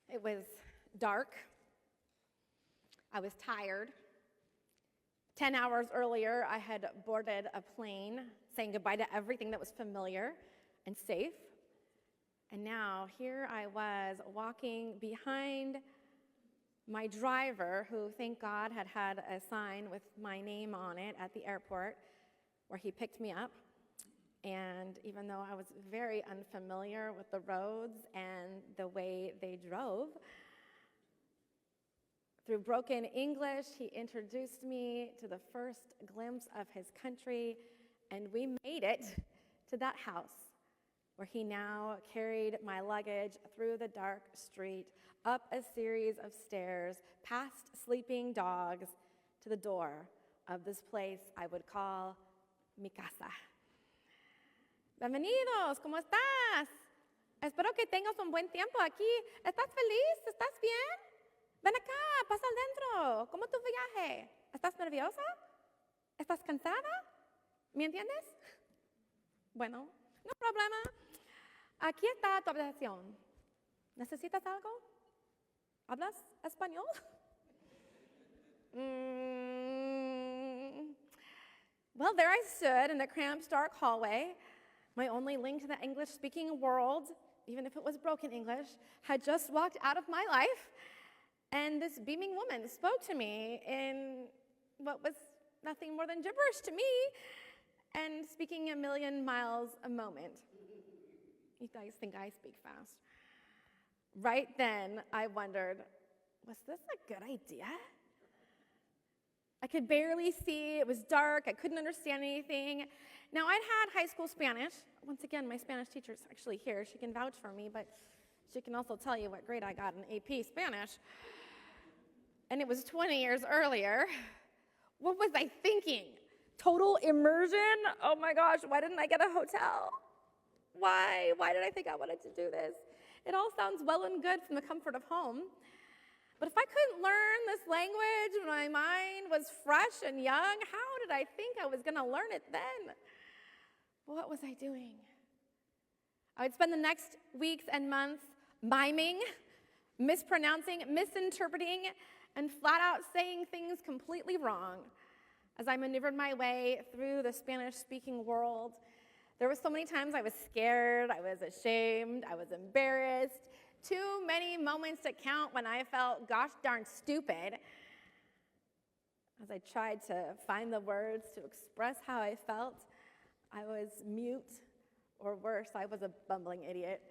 It was dark. I was tired. 10 hours earlier, I had boarded a plane, saying goodbye to everything that was familiar and safe. And now here I was walking behind my driver, who, thank God, had a sign with my name on it at the airport where he picked me up. And even though I was very unfamiliar with the roads and the way they drove, through broken English, he introduced me to the first glimpse of his country, and we made it to that house where he now carried my luggage through the dark street, up a series of stairs, past sleeping dogs, to the door of this place I would call mi casa. Bienvenidos, ¿cómo estás? Espero que tengas un buen tiempo aquí. ¿Estás feliz? ¿Estás bien? Ven acá, pasa adentro. ¿Cómo tu viaje? ¿Estás nerviosa? ¿Estás cansada? ¿Me entiendes? Bueno, no problema. Aquí está tu habitación. ¿Necesitas algo? ¿Hablas español? Well, there I stood in the cramped, dark hallway. My only link to the English-speaking world, even if it was broken English, had just walked out of my life. And this beaming woman spoke to me in what was nothing more than gibberish to me, and speaking a million miles a moment. You guys think I speak fast. Right then, I wondered, was this a good idea? I could barely see. It was dark. I couldn't understand anything. Now, I'd had high school Spanish. Once again, my Spanish teacher's actually here. She can vouch for me, but she can also tell you what grade I got in AP Spanish. And it was 20 years earlier. What was I thinking? Total immersion? Oh my gosh, why didn't I get a hotel? Why? Why did I think I wanted to do this? It all sounds well and good from the comfort of home. But if I couldn't learn this language when my mind was fresh and young, how did I think I was going to learn it then? What was I doing? I would spend the next weeks and months miming, mispronouncing, misinterpreting, and flat out saying things completely wrong as I maneuvered my way through the Spanish-speaking world. There were so many times I was scared, I was ashamed, I was embarrassed. Too many moments to count when I felt gosh darn stupid as I tried to find the words to express how I felt. I was mute, or worse, I was a bumbling idiot.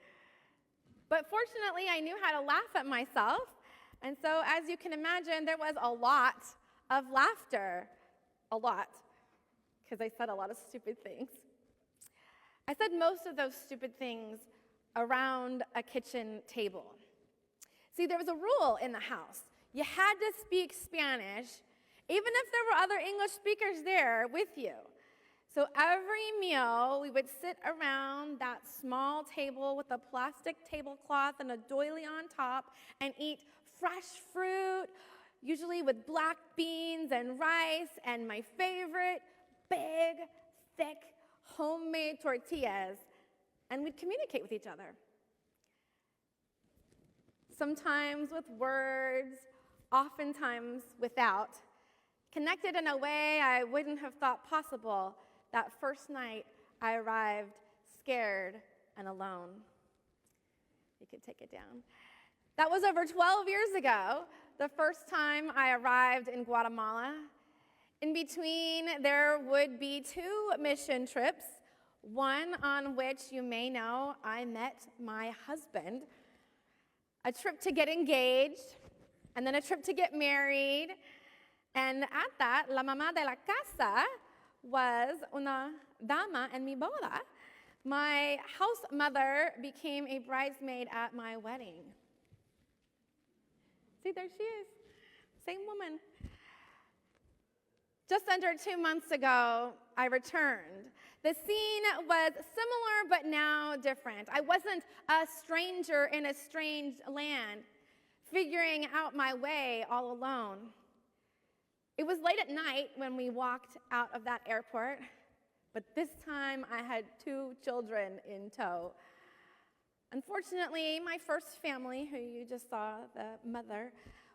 But fortunately, I knew how to laugh at myself, and so as you can imagine, there was a lot of laughter. A lot, because I said a lot of stupid things. I said most of those stupid things around a kitchen table. See, there was a rule in the house. You had to speak Spanish, even if there were other English speakers there with you. So every meal, we would sit around that small table with a plastic tablecloth and a doily on top and eat fresh fruit, usually with black beans and rice, and my favorite, big, thick, homemade tortillas, and we'd communicate with each other. Sometimes with words, oftentimes without, connected in a way I wouldn't have thought possible that first night I arrived scared and alone. You could take it down. That was over 12 years ago, the first time I arrived in Guatemala. In between, there would be 2 mission trips, one on which you may know I met my husband, a trip to get engaged, and then a trip to get married. And at that, la mamá de la casa was una dama en mi boda. My house mother became a bridesmaid at my wedding. See, there she is, same woman. Just under 2 months ago, I returned. The scene was similar, but now different. I wasn't a stranger in a strange land, figuring out my way all alone. It was late at night when we walked out of that airport, but this time I had 2 children in tow. Unfortunately, my first family, who you just saw, the mother,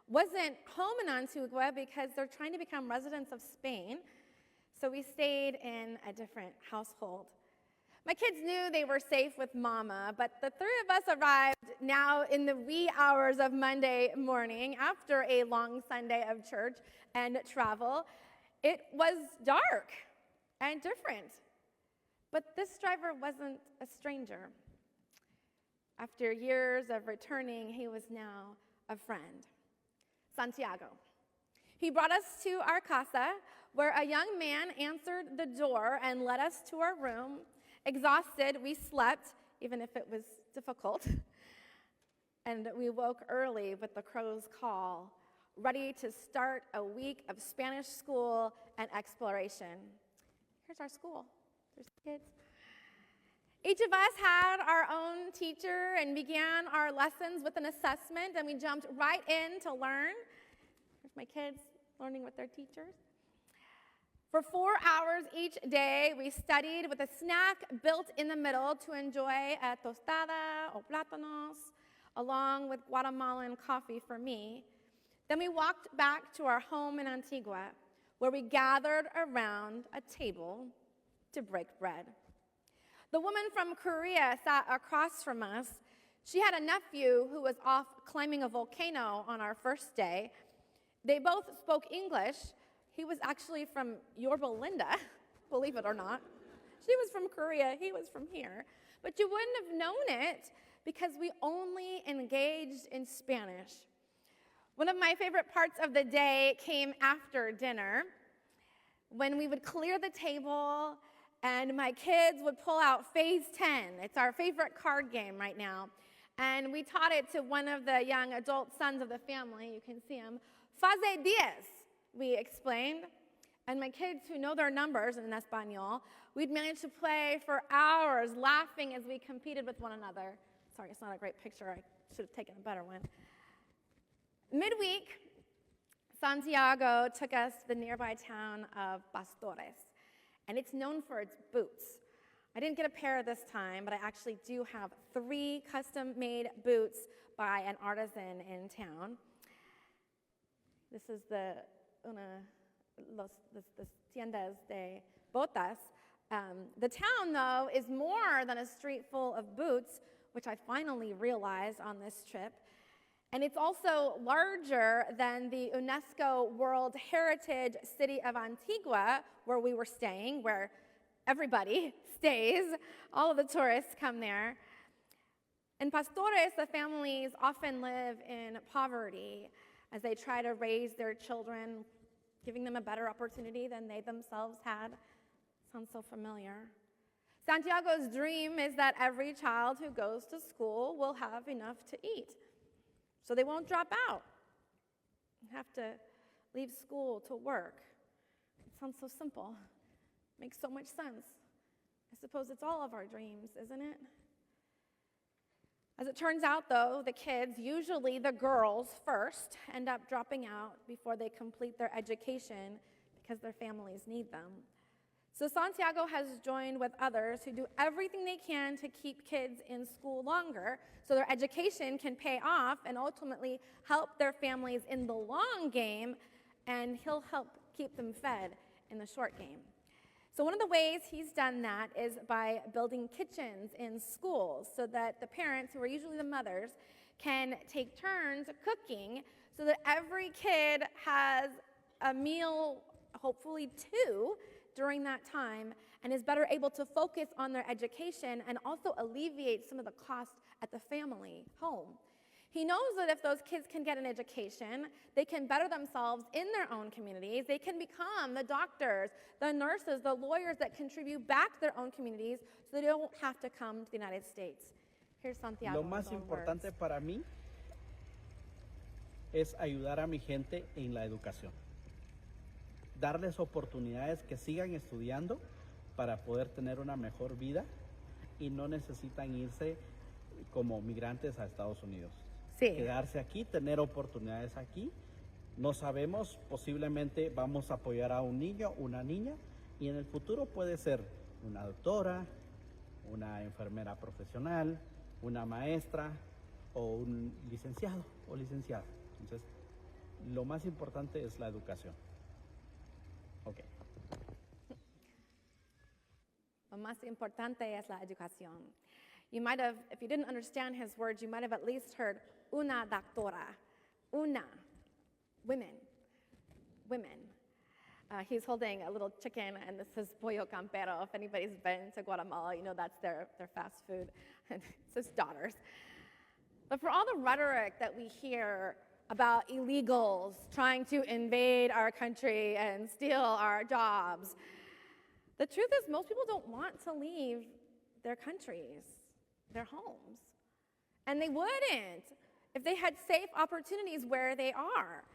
wasn't home in Antigua because they're trying to become residents of Spain. So we stayed in a different household. My kids knew they were safe with Mama, but the three of us arrived now in the wee hours of Monday morning after a long Sunday of church and travel. It was dark and different, but this driver wasn't a stranger. After years of returning, he was now a friend, Santiago. He brought us to our casa, where a young man answered the door and led us to our room. Exhausted, we slept, even if it was difficult. And we woke early with the crow's call, ready to start a week of Spanish school and exploration. Here's our school. There's the kids. Each of us had our own teacher and began our lessons with an assessment, and we jumped right in to learn. Here's my kids learning with their teachers. For 4 hours each day, we studied with a snack built in the middle to enjoy a tostada or plátanos, along with Guatemalan coffee for me. Then we walked back to our home in Antigua, where we gathered around a table to break bread. The woman from Korea sat across from us. She had a nephew who was off climbing a volcano on our first day. They both spoke English. He was actually from Yorba Linda, believe it or not. She was from Korea, he was from here. But you wouldn't have known it because we only engaged in Spanish. One of my favorite parts of the day came after dinner, when we would clear the table and my kids would pull out Phase 10. It's our favorite card game right now. And we taught it to one of the young adult sons of the family. You can see him. Fase 10, we explained. And my kids, who know their numbers in Espanol, we'd manage to play for hours, laughing as we competed with one another. Sorry, it's not a great picture. I should have taken a better one. Midweek, Santiago took us to the nearby town of Pastores. And it's known for its boots. I didn't get a pair this time, but I actually do have 3 custom-made boots by an artisan in town. This is the tiendas de botas. The town, though, is more than a street full of boots, which I finally realized on this trip. And it's also larger than the UNESCO World Heritage City of Antigua, where we were staying, where everybody stays. All of the tourists come there. In Pastores, the families often live in poverty as they try to raise their children, giving them a better opportunity than they themselves had. Sounds so familiar. Santiago's dream is that every child who goes to school will have enough to eat, so they won't drop out and have to leave school to work. It sounds so simple. Makes so much sense. I suppose it's all of our dreams, isn't it? As it turns out, though, the kids, usually the girls first, end up dropping out before they complete their education because their families need them. So Santiago has joined with others who do everything they can to keep kids in school longer so their education can pay off and ultimately help their families in the long game, and he'll help keep them fed in the short game. So one of the ways he's done that is by building kitchens in schools so that the parents, who are usually the mothers, can take turns cooking so that every kid has a meal, hopefully 2, during that time, and is better able to focus on their education and also alleviate some of the cost at the family home. He knows that if those kids can get an education, they can better themselves in their own communities. They can become the doctors, the nurses, the lawyers that contribute back to their own communities so they don't have to come to the United States. Here's Santiago. Lo más importante para mí es ayudar a mi gente en la educación. Darles oportunidades que sigan estudiando para poder tener una mejor vida y no necesitan irse como migrantes a Estados Unidos. Sí. Quedarse aquí, tener oportunidades aquí. No sabemos, posiblemente vamos a apoyar a un niño, una niña, y en el futuro puede ser una doctora, una enfermera profesional, una maestra o un licenciado o licenciada. Entonces, lo más importante es la educación. Ok. Lo más importante es la educación. You might have, if you didn't understand his words, you might have at least heard una doctora. Una. Women. Women. He's holding a little chicken, and this is pollo campero. If anybody's been to Guatemala, you know that's their fast food. It says daughters. But for all the rhetoric that we hear about illegals trying to invade our country and steal our jobs, the truth is most people don't want to leave their countries, their homes. And they wouldn't if they had safe opportunities where they are.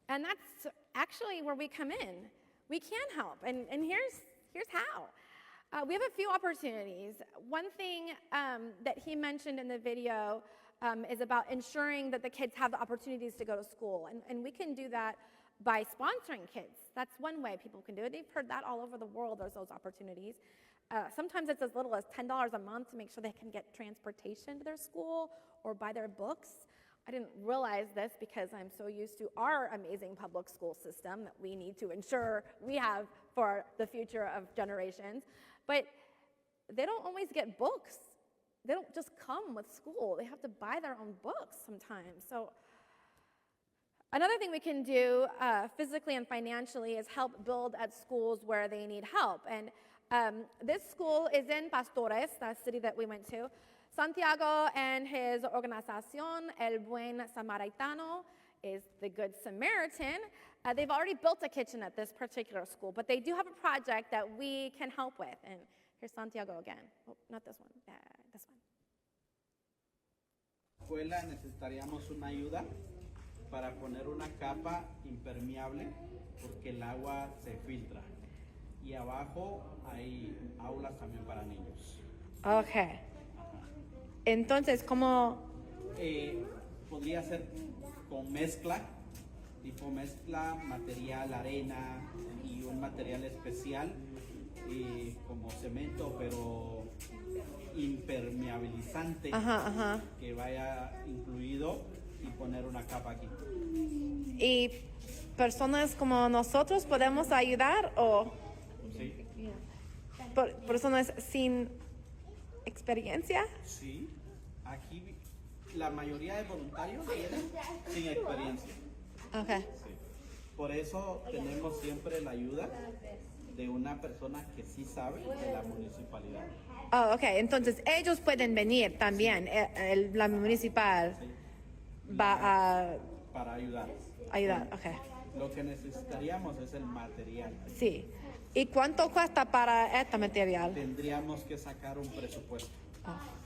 And that's actually where we come in. We can help, and here's how. We have a few opportunities. One thing that he mentioned in the video is about ensuring that the kids have the opportunities to go to school, and we can do that by sponsoring kids. That's one way people can do it. They've heard that all over the world, there's those opportunities. Sometimes it's as little as $10 a month to make sure they can get transportation to their school or buy their books. I didn't realize this because I'm so used to our amazing public school system that we need to ensure we have for the future of generations. But they don't always get books. They don't just come with school. They have to buy their own books sometimes. So another thing we can do physically and financially is help build at schools where they need help. And this school is in Pastores, the city that we went to. Santiago and his organización, El Buen Samaritano, is the Good Samaritan. They've already built a kitchen at this particular school, but they do have a project that we can help with. And here's Santiago again. Oh, not this one, this one. Escuela necesitaríamos una ayuda para poner una capa impermeable porque el agua se filtra. Y abajo hay aulas también para niños. Okay. Entonces, ¿cómo? Podría ser con mezcla, tipo mezcla, material, arena y un material especial como cemento, pero impermeabilizante, que vaya incluido y poner una capa aquí. ¿Y personas como nosotros podemos ayudar o Sí. personas sin experiencia? Sí, aquí la mayoría de voluntarios vienen sin experiencia. Okay. Sí. Por eso tenemos siempre la ayuda de una persona que sí sabe de la municipalidad. Oh, okay. Entonces ellos pueden venir también. La municipal va a para ayudar. ayudar. Okay. Lo que necesitaríamos es el material. Sí. ¿Y cuánto cuesta para este material? Tendríamos que sacar un presupuesto.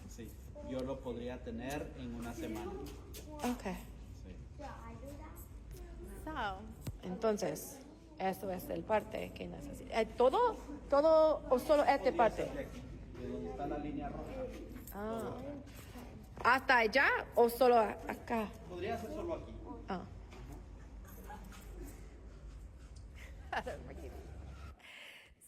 Sí. Yo lo podría tener en una semana. Okay. Sí. So, entonces, eso es el parte que necesita. ¿Todo o solo esta parte? De aquí, de donde está la línea roja. ¿Hasta allá o solo acá? Podría ser solo aquí.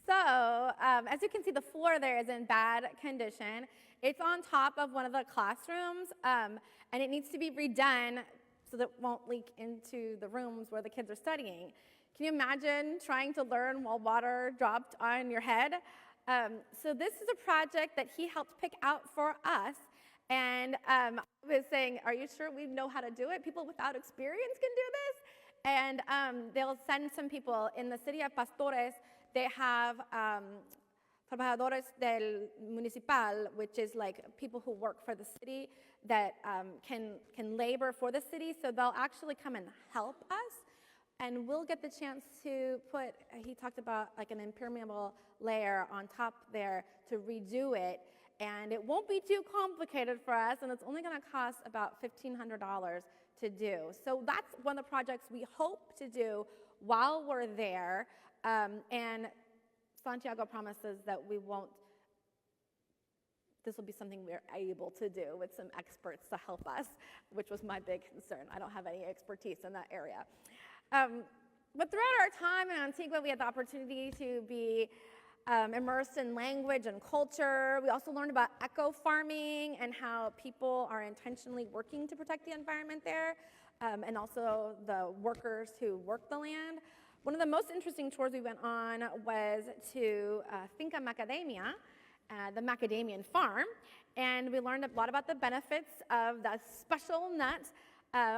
So, as you can see, the floor there is in bad condition. It's on top of one of the classrooms, and it needs to be redone so that it won't leak into the rooms where the kids are studying. Can you imagine trying to learn while water dropped on your head? So this is a project that he helped pick out for us. And I was saying, are you sure we know how to do it? People without experience can do this? And they'll send some people. In the city of Pastores, they have trabajadores del municipal, which is like people who work for the city that can labor for the city. So they'll actually come and help us. And we'll get the chance to put, he talked about like an impermeable layer on top there to redo it. And it won't be too complicated for us, and it's only going to cost about $1,500 to do. So that's one of the projects we hope to do while we're there. And Santiago promises that we won't, this will be something we're able to do with some experts to help us, which was my big concern. I don't have any expertise in that area. But throughout our time in Antigua, we had the opportunity to be immersed in language and culture. We also learned about eco-farming and how people are intentionally working to protect the environment there, and also the workers who work the land. One of the most interesting tours we went on was to Finca Macadamia, the macadamian farm, and we learned a lot about the benefits of that special nut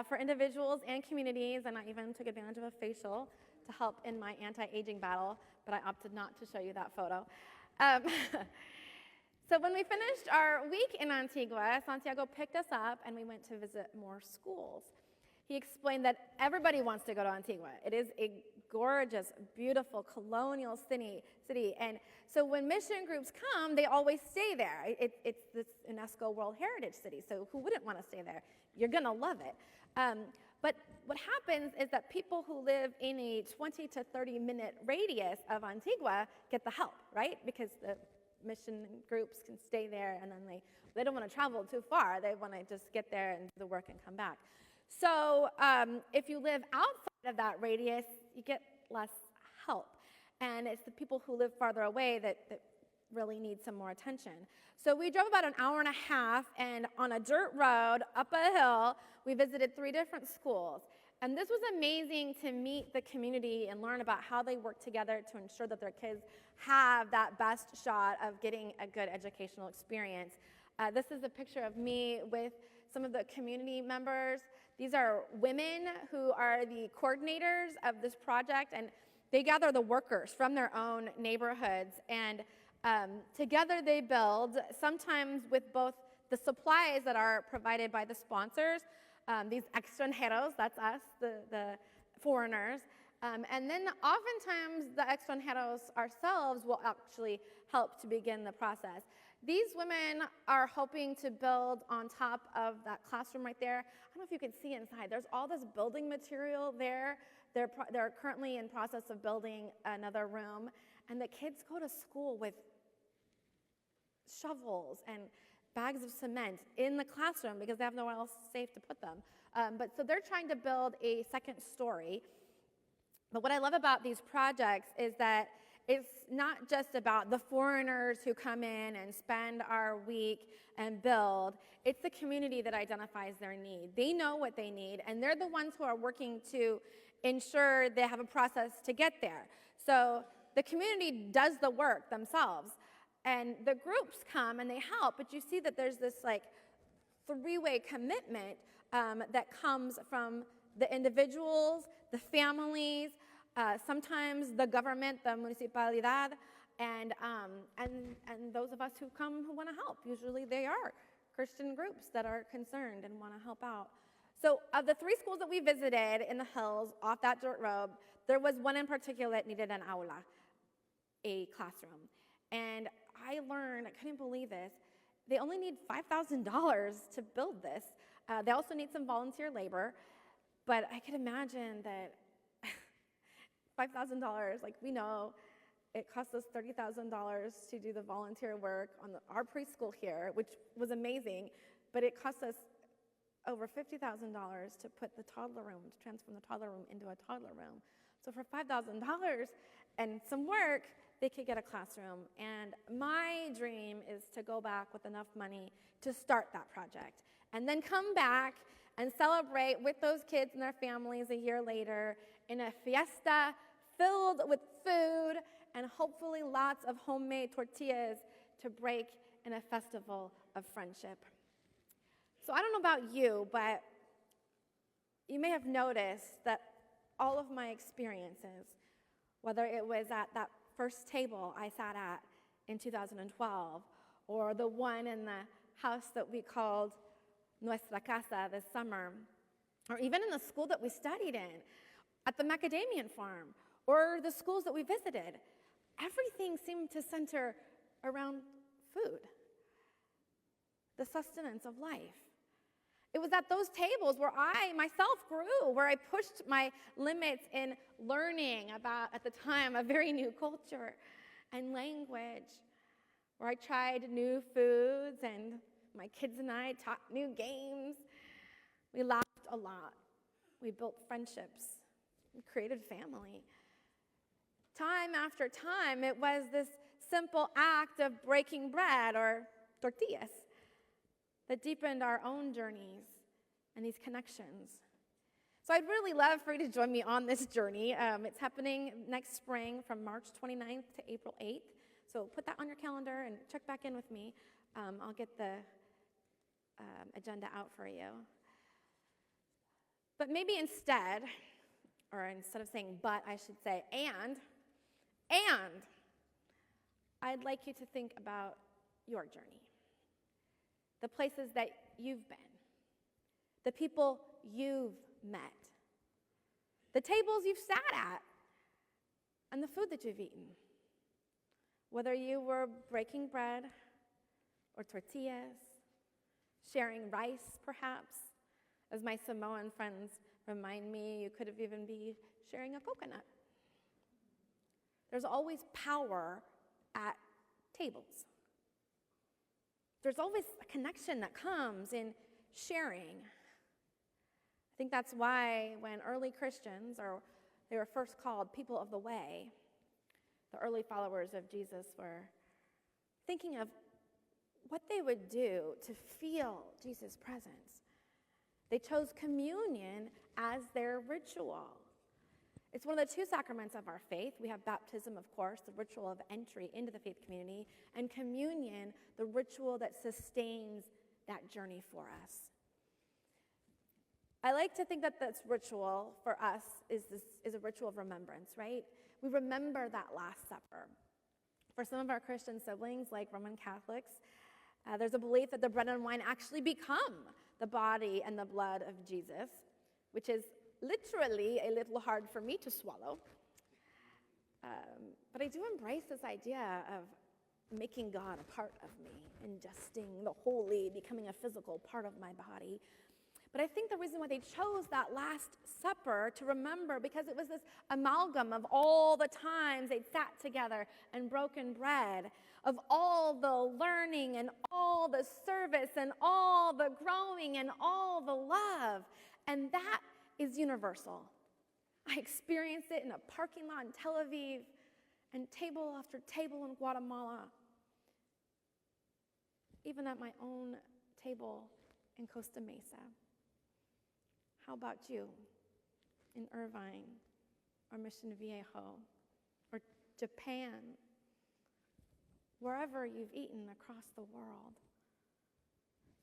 for individuals and communities, and I even took advantage of a facial to help in my anti-aging battle, but I opted not to show you that photo. So when we finished our week in Antigua, Santiago picked us up and we went to visit more schools. He explained that everybody wants to go to Antigua. It is a gorgeous, beautiful, colonial city. And so when mission groups come, they always stay there. It's this UNESCO World Heritage City, so who wouldn't want to stay there? You're going to love it. But what happens is that people who live in a 20 to 30-minute radius of Antigua get the help, right? Because the mission groups can stay there, and then they don't want to travel too far. They want to just get there and do the work and come back. So if you live outside of that radius, you get less help. And it's the people who live farther away that really need some more attention. So we drove about an hour and a half, and on a dirt road up a hill, we visited 3 different schools. And this was amazing to meet the community and learn about how they work together to ensure that their kids have that best shot of getting a good educational experience. This is a picture of me with some of the community members. These are women who are the coordinators of this project, and they gather the workers from their own neighborhoods, and together they build, sometimes with both the supplies that are provided by the sponsors, these extranjeros, that's us, the foreigners, and then oftentimes the extranjeros ourselves will actually help to begin the process. These women are hoping to build on top of that classroom right there. I don't know if you can see inside. There's all this building material there. They're currently in process of building another room, and the kids go to school with shovels and bags of cement in the classroom because they have nowhere else safe to put them. But so they're trying to build a second story. But what I love about these projects is that it's not just about the foreigners who come in and spend our week and build. It's the community that identifies their need. They know what they need, and they're the ones who are working to ensure they have a process to get there. So the community does the work themselves, and the groups come and they help, but you see that there's this like 3-way commitment that comes from the individuals, the families, sometimes the government, the municipalidad, and those of us who come who want to help. Usually they are Christian groups that are concerned and want to help out. So of the 3 schools that we visited in the hills off that dirt road, there was one in particular that needed an aula, a classroom. And I learned, I couldn't believe this, they only need $5,000 to build this. They also need some volunteer labor, but I could imagine that $5,000, like we know, it cost us $30,000 to do the volunteer work on our preschool here, which was amazing, but it cost us over $50,000 to put the toddler room, to transform the toddler room into a toddler room. So for $5,000 and some work, they could get a classroom. And my dream is to go back with enough money to start that project and then come back and celebrate with those kids and their families a year later in a fiesta filled with food and hopefully lots of homemade tortillas to break in a festival of friendship. So I don't know about you, but you may have noticed that all of my experiences, whether it was at that first table I sat at in 2012, or the one in the house that we called Nuestra Casa this summer, or even in the school that we studied in, at the macadamian farm, or the schools that we visited, everything seemed to center around food, the sustenance of life. It was at those tables where I myself grew, where I pushed my limits in learning about, at the time, a very new culture and language, where I tried new foods and my kids and I taught new games. We laughed a lot. We built friendships. We created family. Time after time, it was this simple act of breaking bread or tortillas that deepened our own journeys and these connections. So I'd really love for you to join me on this journey. It's happening next spring from March 29th to April 8th. So put that on your calendar and check back in with me. I'll get the agenda out for you. But maybe instead of saying but, I should say and I'd like you to think about your journey. The places that you've been. The people you've met. The tables you've sat at. And the food that you've eaten. Whether you were breaking bread or tortillas, sharing rice perhaps. As my Samoan friends remind me, you could have even been sharing a coconut. There's always power at tables. There's always a connection that comes in sharing. I think that's why when early Christians, or they were first called people of the way, the early followers of Jesus were thinking of what they would do to feel Jesus' presence. They chose communion as their ritual. It's one of the two sacraments of our faith. We have baptism, of course, the ritual of entry into the faith community, and communion, the ritual that sustains that journey for us. I like to think that this ritual for us is a ritual of remembrance, right? We remember that Last Supper. For some of our Christian siblings, like Roman Catholics, there's a belief that the bread and wine actually become the body and the blood of Jesus, which is literally a little hard for me to swallow. But I do embrace this idea of making God a part of me, ingesting the holy, becoming a physical part of my body. But I think the reason why they chose that Last Supper to remember, because it was this amalgam of all the times they'd sat together and broken bread, of all the learning and all the service and all the growing and all the love. And that is universal. I experienced it in a parking lot in Tel Aviv and table after table in Guatemala, even at my own table in Costa Mesa. How about you in Irvine or Mission Viejo or Japan, wherever you've eaten across the world?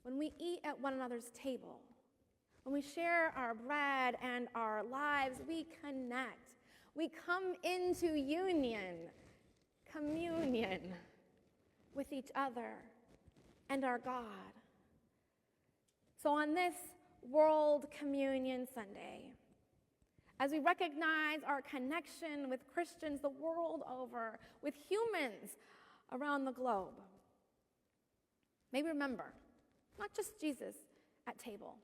When we eat at one another's table, when we share our bread and our lives, we connect. We come into communion with each other and our God. So on this World Communion Sunday, as we recognize our connection with Christians the world over, with humans around the globe, may we remember, not just Jesus at table,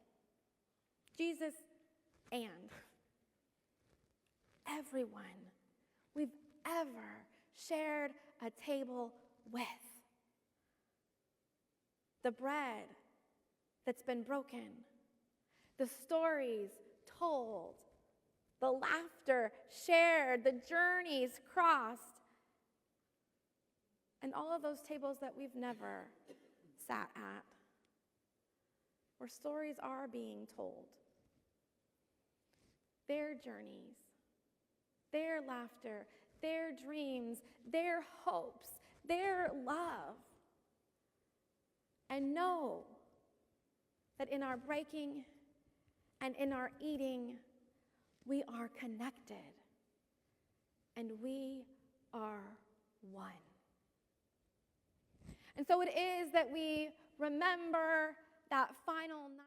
Jesus and everyone we've ever shared a table with. The bread that's been broken, the stories told, the laughter shared, the journeys crossed, and all of those tables that we've never sat at, where stories are being told. Their journeys, their laughter, their dreams, their hopes, their love. And know that in our breaking and in our eating, we are connected and we are one. And so it is that we remember that final night.